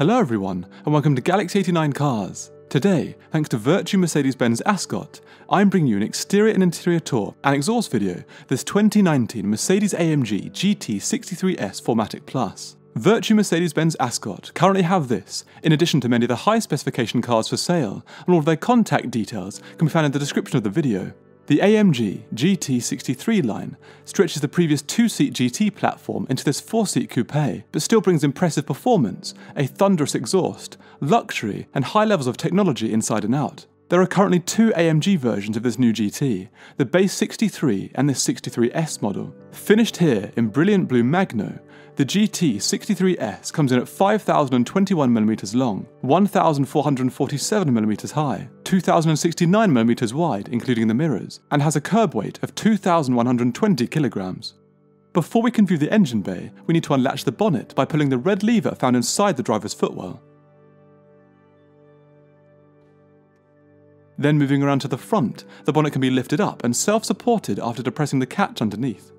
Hello everyone, and welcome to Galaxy 89 Cars. Today, thanks to Virtue Mercedes-Benz Ascot, I'm bringing you an exterior and interior tour and exhaust video of this 2019 Mercedes-AMG GT63S 4MATIC Plus. Virtue Mercedes-Benz Ascot currently have this, in addition to many of the high specification cars for sale, and all of their contact details can be found in the description of the video. The AMG GT63 line stretches the previous 2-seat GT platform into this 4-seat coupe, but still brings impressive performance, a thunderous exhaust, luxury, and high levels of technology inside and out. There are currently two AMG versions of this new GT, the base 63 and the 63S model. Finished here in brilliant blue Magno, the GT63S comes in at 5,021mm long, 1,447mm high, 2,069mm wide including the mirrors, and has a curb weight of 2,120 kilograms. Before we can view the engine bay, we need to unlatch the bonnet by pulling the red lever found inside the driver's footwell. Then moving around to the front, the bonnet can be lifted up and self-supported after depressing the catch underneath.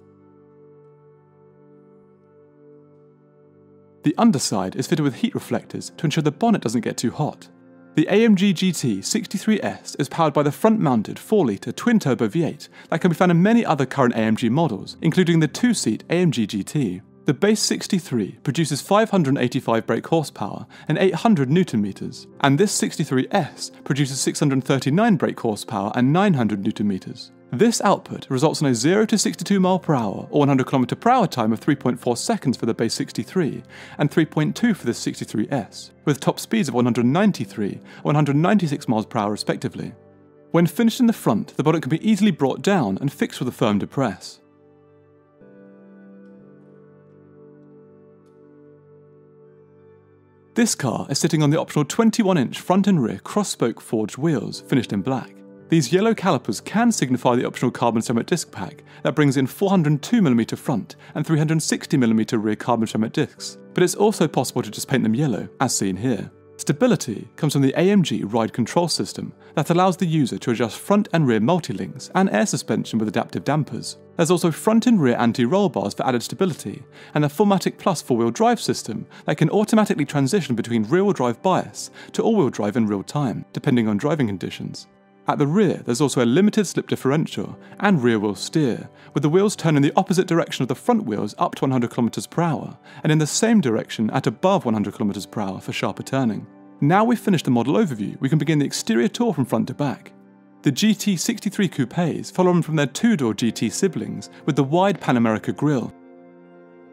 The underside is fitted with heat reflectors to ensure the bonnet doesn't get too hot. The AMG GT63S is powered by the front-mounted 4-litre twin-turbo V8 that can be found in many other current AMG models, including the 2-seat AMG GT. The base 63 produces 585 brake horsepower and 800 Nm, and this 63S produces 639 brake horsepower and 900 Nm. This output results in a 0 to 62 mph or 100 km/h time of 3.4 seconds for the base 63 and 3.2 for the 63S, with top speeds of 193 and 196 mph respectively. When finished in the front, the bonnet can be easily brought down and fixed with a firm depress. This car is sitting on the optional 21-inch front and rear cross-spoke forged wheels, finished in black. These yellow calipers can signify the optional carbon ceramic disc pack that brings in 402mm front and 360mm rear carbon ceramic discs, but it's also possible to just paint them yellow, as seen here. Stability comes from the AMG ride control system that allows the user to adjust front and rear multi-links and air suspension with adaptive dampers. There's also front and rear anti-roll bars for added stability, and the 4MATIC Plus 4-wheel drive system that can automatically transition between rear-wheel drive bias to all-wheel drive in real time, depending on driving conditions. At the rear, there's also a limited slip differential and rear-wheel steer, with the wheels turned in the opposite direction of the front wheels up to 100 km/h, and in the same direction at above 100 km/h for sharper turning. Now we've finished the model overview, we can begin the exterior tour from front to back. The GT63 coupes follow on from their two-door GT siblings with the wide Pan America grille.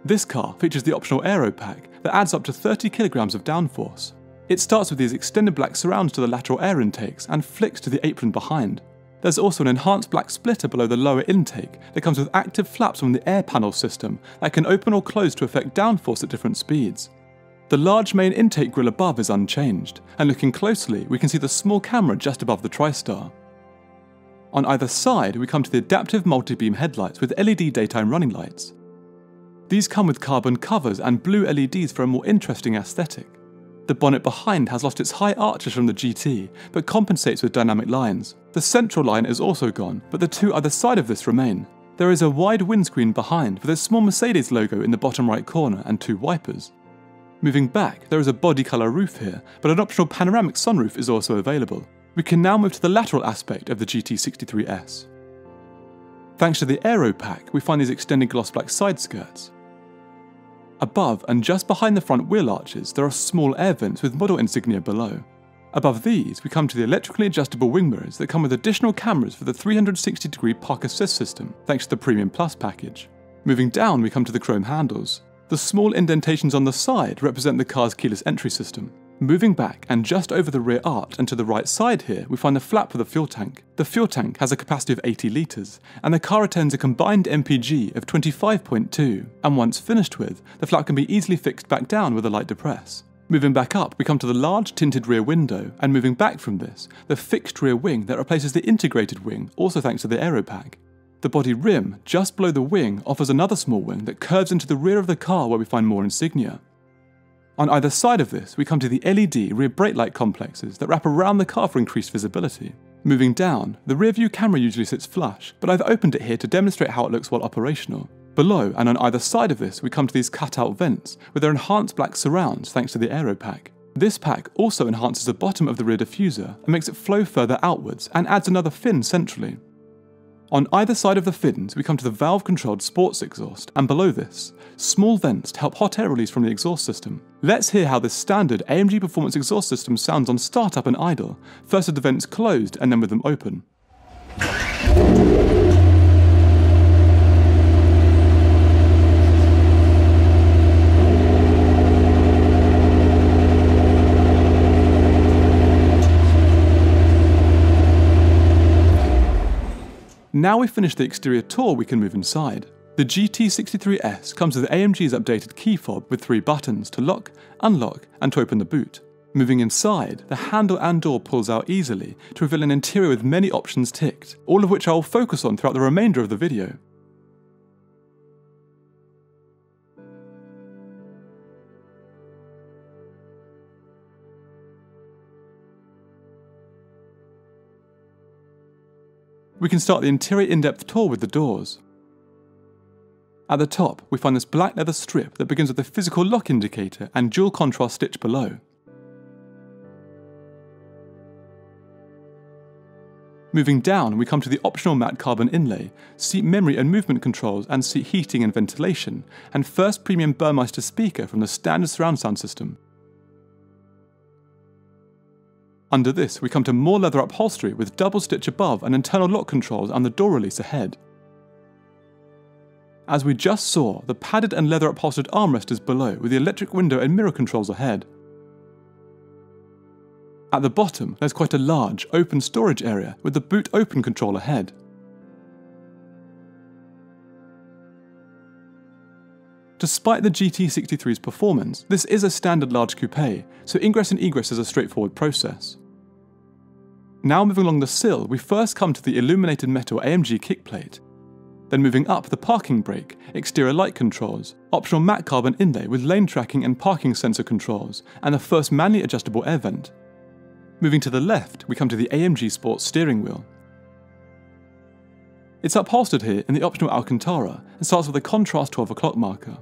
This car features the optional aero pack that adds up to 30 kg of downforce. It starts with these extended black surrounds to the lateral air intakes and flicks to the apron behind. There's also an enhanced black splitter below the lower intake that comes with active flaps on the air panel system that can open or close to affect downforce at different speeds. The large main intake grille above is unchanged, and looking closely we can see the small camera just above the TriStar. On either side we come to the adaptive multi-beam headlights with LED daytime running lights. These come with carbon covers and blue LEDs for a more interesting aesthetic. The bonnet behind has lost its high arches from the GT, but compensates with dynamic lines. The central line is also gone, but the two either side of this remain. There is a wide windscreen behind with a small Mercedes logo in the bottom right corner and two wipers. Moving back, there is a body colour roof here, but an optional panoramic sunroof is also available. We can now move to the lateral aspect of the GT63S. Thanks to the aero pack, we find these extended gloss black side skirts. Above and just behind the front wheel arches, there are small air vents with model insignia below. Above these, we come to the electrically adjustable wing mirrors that come with additional cameras for the 360-degree park assist system, thanks to the Premium Plus package. Moving down, we come to the chrome handles. The small indentations on the side represent the car's keyless entry system. Moving back and just over the rear arch and to the right side here, we find the flap for the fuel tank. The fuel tank has a capacity of 80 litres, and the car attains a combined MPG of 25.2, and once finished with, the flap can be easily fixed back down with a light depress. Moving back up, we come to the large tinted rear window, and moving back from this, the fixed rear wing that replaces the integrated wing, also thanks to the aero pack. The body rim, just below the wing, offers another small wing that curves into the rear of the car where we find more insignia. On either side of this, we come to the LED rear brake light complexes that wrap around the car for increased visibility. Moving down, the rear view camera usually sits flush, but I've opened it here to demonstrate how it looks while operational. Below and on either side of this we come to these cut-out vents with their enhanced black surrounds thanks to the aero pack. This pack also enhances the bottom of the rear diffuser and makes it flow further outwards and adds another fin centrally. On either side of the fins, we come to the valve-controlled sports exhaust, and below this, small vents to help hot air release from the exhaust system. Let's hear how this standard AMG Performance exhaust system sounds on startup and idle, first with the vents closed and then with them open. Now we've finished the exterior tour, we can move inside. The GT63S comes with AMG's updated key fob with 3 buttons to lock, unlock, and to open the boot. Moving inside, the handle and door pulls out easily to reveal an interior with many options ticked, all of which I will focus on throughout the remainder of the video. We can start the interior in-depth tour with the doors. At the top, we find this black leather strip that begins with a physical lock indicator and dual contrast stitch below. Moving down, we come to the optional matte carbon inlay, seat memory and movement controls and seat heating and ventilation, and first premium Burmeister speaker from the standard surround sound system. Under this, we come to more leather upholstery with double stitch above and internal lock controls and the door release ahead. As we just saw, the padded and leather upholstered armrest is below with the electric window and mirror controls ahead. At the bottom, there's quite a large, open storage area with the boot open control ahead. Despite the GT63's performance, this is a standard large coupe, so ingress and egress is a straightforward process. Now moving along the sill, we first come to the illuminated metal AMG kickplate. Then moving up the parking brake, exterior light controls, optional matte carbon inlay with lane tracking and parking sensor controls, and the first manually adjustable air vent. Moving to the left, we come to the AMG Sports steering wheel. It's upholstered here in the optional Alcantara and starts with a contrast 12 o'clock marker.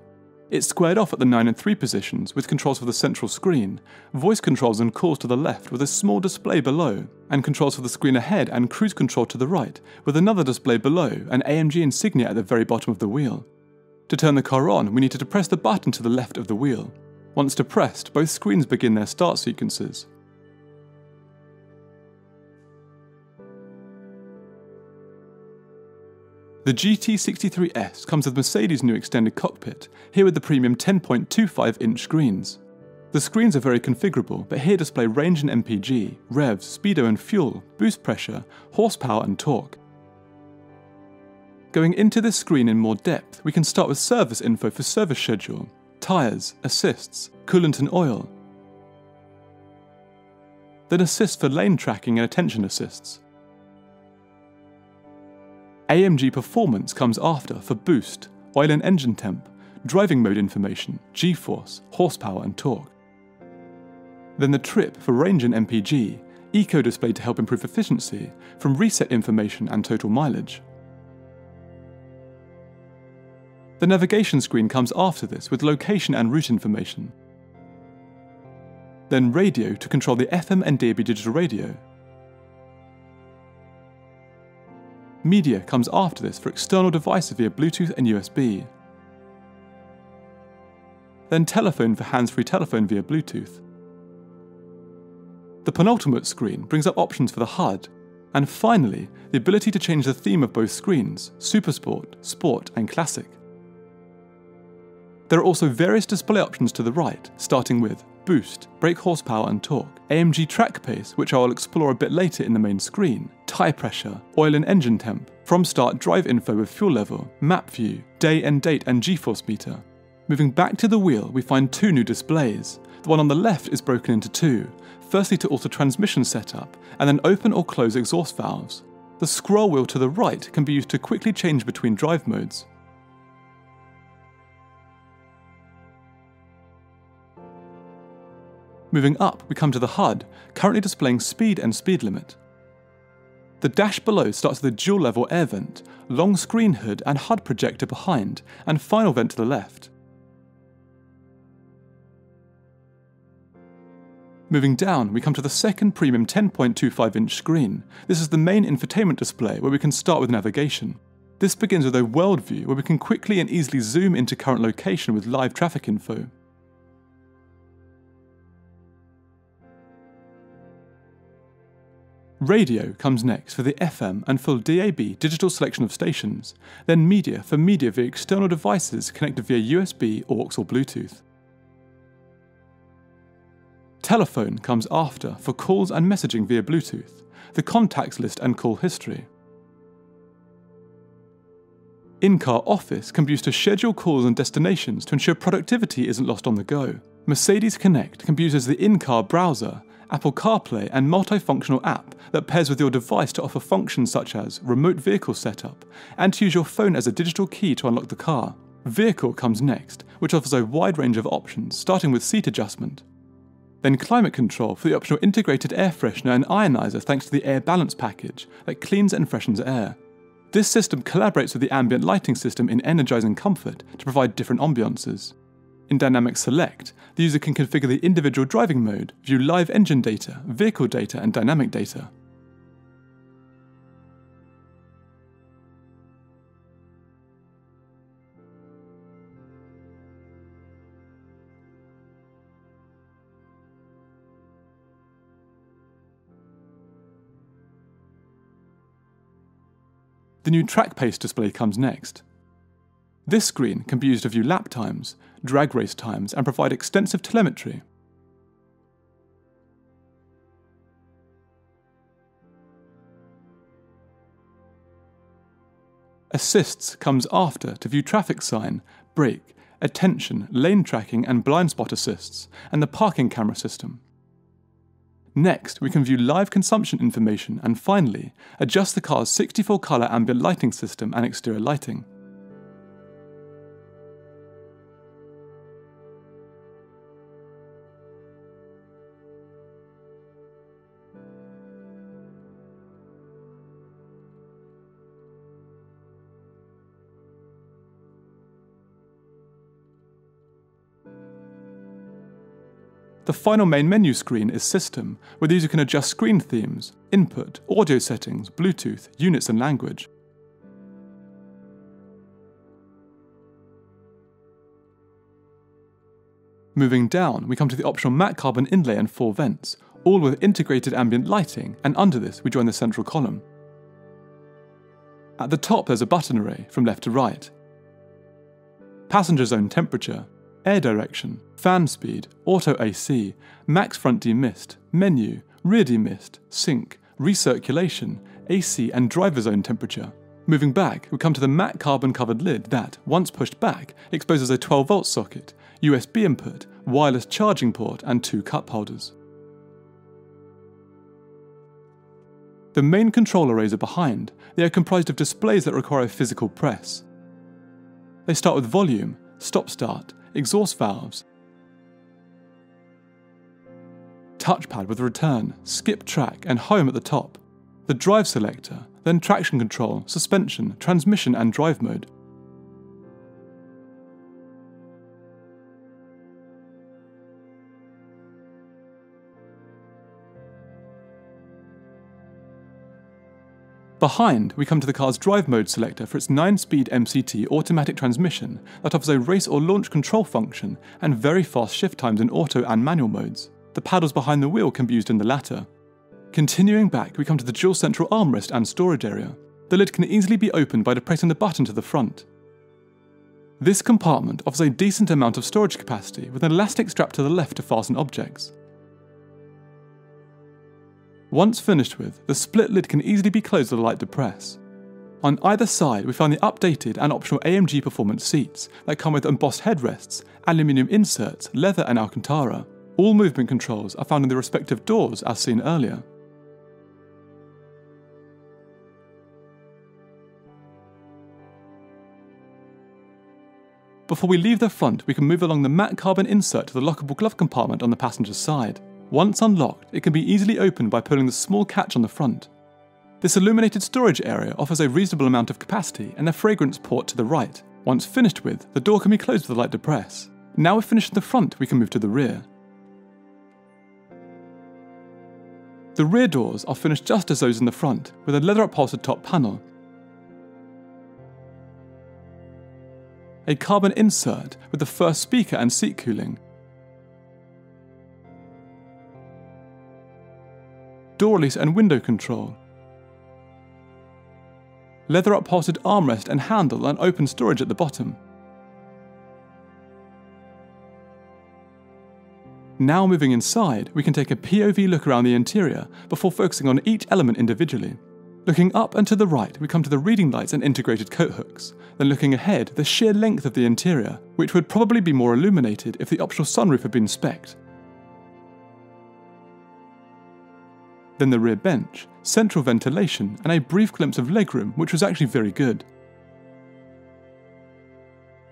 It's squared off at the 9 and 3 positions with controls for the central screen, voice controls and calls to the left with a small display below, and controls for the screen ahead and cruise control to the right with another display below and AMG insignia at the very bottom of the wheel. To turn the car on, we need to depress the button to the left of the wheel. Once depressed, both screens begin their start sequences. The GT63S comes with Mercedes' new extended cockpit, here with the premium 10.25-inch screens. The screens are very configurable, but here display range and MPG, revs, speedo and fuel, boost pressure, horsepower and torque. Going into this screen in more depth, we can start with service info for service schedule, tyres, assists, coolant and oil. Then assist for lane tracking and attention assists. AMG Performance comes after for boost, oil and engine temp, driving mode information, G-force, horsepower and torque. Then the trip for range and MPG, eco display to help improve efficiency, from reset information and total mileage. The navigation screen comes after this with location and route information. Then radio to control the FM and DAB digital radio. Media comes after this for external devices via Bluetooth and USB. Then telephone for hands-free telephone via Bluetooth. The penultimate screen brings up options for the HUD, and finally, the ability to change the theme of both screens, Supersport, Sport and Classic. There are also various display options to the right, starting with boost, brake horsepower and torque, AMG track pace, which I will explore a bit later in the main screen, tyre pressure, oil and engine temp, from start drive info with fuel level, map view, day and date and G-force meter. Moving back to the wheel, we find 2 new displays. The one on the left is broken into 2, firstly to alter transmission setup, and then open or close exhaust valves. The scroll wheel to the right can be used to quickly change between drive modes. Moving up, we come to the HUD, currently displaying speed and speed limit. The dash below starts with a dual-level air vent, long screen hood and HUD projector behind, and final vent to the left. Moving down, we come to the second premium 10.25-inch screen. This is the main infotainment display where we can start with navigation. This begins with a world view where we can quickly and easily zoom into current location with live traffic info. Radio comes next for the FM and full DAB digital selection of stations, then media for media via external devices connected via USB, aux or Bluetooth. Telephone comes after for calls and messaging via Bluetooth, the contacts list and call history. In-car office can be used to schedule calls and destinations to ensure productivity isn't lost on the go. Mercedes Connect can be used as the in-car browser, Apple CarPlay and multifunctional app that pairs with your device to offer functions such as remote vehicle setup and to use your phone as a digital key to unlock the car. Vehicle comes next, which offers a wide range of options, starting with seat adjustment. Then climate control for the optional integrated air freshener and ionizer thanks to the air balance package that cleans and freshens air. This system collaborates with the ambient lighting system in energizing comfort to provide different ambiances. In Dynamic Select, the user can configure the individual driving mode, view live engine data, vehicle data and dynamic data. The new track pace display comes next. This screen can be used to view lap times, drag race times and provide extensive telemetry. Assists comes after to view traffic sign, brake, attention, lane tracking and blind spot assists, and the parking camera system. Next, we can view live consumption information and finally, adjust the car's 64-colour ambient lighting system and exterior lighting. The final main menu screen is System, where the user can adjust screen themes, input, audio settings, Bluetooth, units and language. Moving down, we come to the optional matte carbon inlay and 4 vents, all with integrated ambient lighting, and under this we join the central column. At the top there's a button array from left to right. Passenger zone temperature, air direction, fan speed, auto AC, max front demist, menu, rear demist, sync, recirculation, AC and driver zone temperature. Moving back, we come to the matte carbon covered lid that, once pushed back, exposes a 12-volt socket, USB input, wireless charging port and 2 cup holders. The main control arrays are behind. They are comprised of displays that require a physical press. They start with volume, stop-start, exhaust valves, touchpad with return, skip track and home at the top, the drive selector, then traction control, suspension, transmission and drive mode. Behind, we come to the car's drive mode selector for its 9-speed MCT automatic transmission that offers a race or launch control function and very fast shift times in auto and manual modes. The paddles behind the wheel can be used in the latter. Continuing back, we come to the dual central armrest and storage area. The lid can easily be opened by depressing the button to the front. This compartment offers a decent amount of storage capacity with an elastic strap to the left to fasten objects. Once finished with, the split lid can easily be closed with a light depress. On either side, we find the updated and optional Amg Performance Seats that come with embossed headrests, aluminium inserts, leather and Alcantara. All movement controls are found in the respective doors as seen earlier. Before we leave the front, we can move along the matte carbon insert to the lockable glove compartment on the passenger's side. Once unlocked, it can be easily opened by pulling the small catch on the front. This illuminated storage area offers a reasonable amount of capacity and a fragrance port to the right. Once finished with, the door can be closed with a light depress. Now we've finished the front, we can move to the rear. The rear doors are finished just as those in the front, with a leather upholstered top panel, a carbon insert with the first speaker and seat cooling, door release and window control, leather upholstered armrest and handle and open storage at the bottom. Now moving inside, we can take a POV look around the interior before focusing on each element individually. Looking up and to the right, we come to the reading lights and integrated coat hooks. Then looking ahead, the sheer length of the interior, which would probably be more illuminated if the optional sunroof had been spec'd. Then the rear bench, central ventilation, and a brief glimpse of legroom, which was actually very good.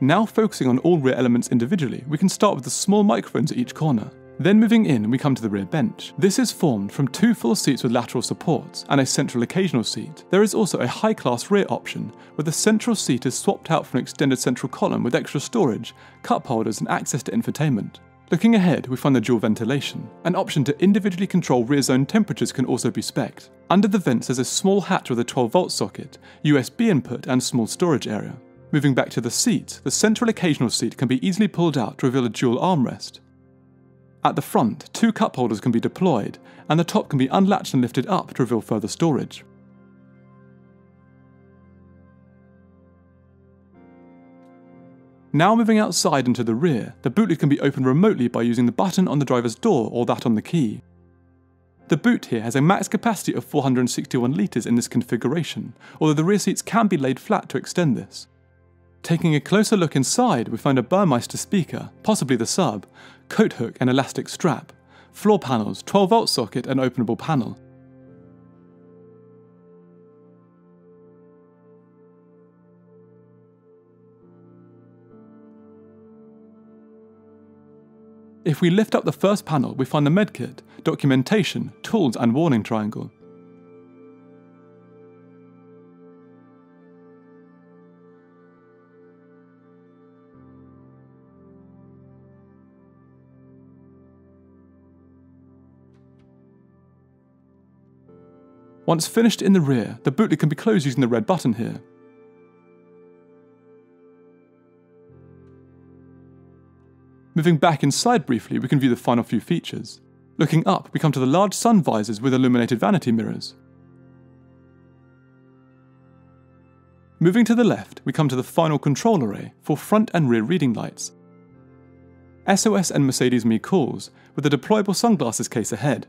Now focusing on all rear elements individually, we can start with the small microphones at each corner. Then moving in, we come to the rear bench. This is formed from 2 full seats with lateral supports and a central occasional seat. There is also a high-class rear option, where the central seat is swapped out for an extended central column with extra storage, cup holders and access to infotainment. Looking ahead, we find the dual ventilation. An option to individually control rear zone temperatures can also be spec'd. Under the vents there's a small hatch with a 12-volt socket, USB input and small storage area. Moving back to the seat, the central occasional seat can be easily pulled out to reveal a dual armrest. At the front, 2 cup holders can be deployed, and the top can be unlatched and lifted up to reveal further storage. Now moving outside into the rear, the boot lid can be opened remotely by using the button on the driver's door or that on the key. The boot here has a max capacity of 461 litres in this configuration, although the rear seats can be laid flat to extend this. Taking a closer look inside, we find a Burmeister speaker, possibly the sub, coat hook and elastic strap, floor panels, 12-volt socket and openable panel. If we lift up the first panel, we find the medkit, documentation, tools and warning triangle. Once finished in the rear, the boot lid can be closed using the red button here. Moving back inside briefly, we can view the final few features. Looking up, we come to the large sun visors with illuminated vanity mirrors. Moving to the left, we come to the final control array for front and rear reading lights, SOS and Mercedes-AMG calls, with a deployable sunglasses case ahead.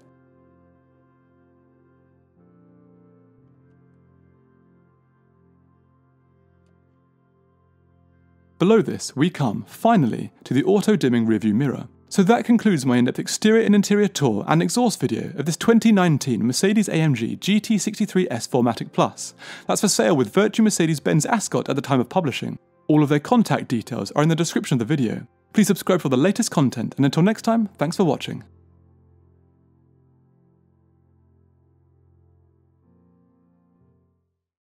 Below this, we come, finally, to the auto-dimming rearview mirror. So that concludes my in-depth exterior and interior tour and exhaust video of this 2019 Mercedes-AMG GT63S Matic Plus. That's for sale with Virtue Mercedes-Benz Ascot at the time of publishing. All of their contact details are in the description of the video. Please subscribe for the latest content, and until next time, thanks for watching.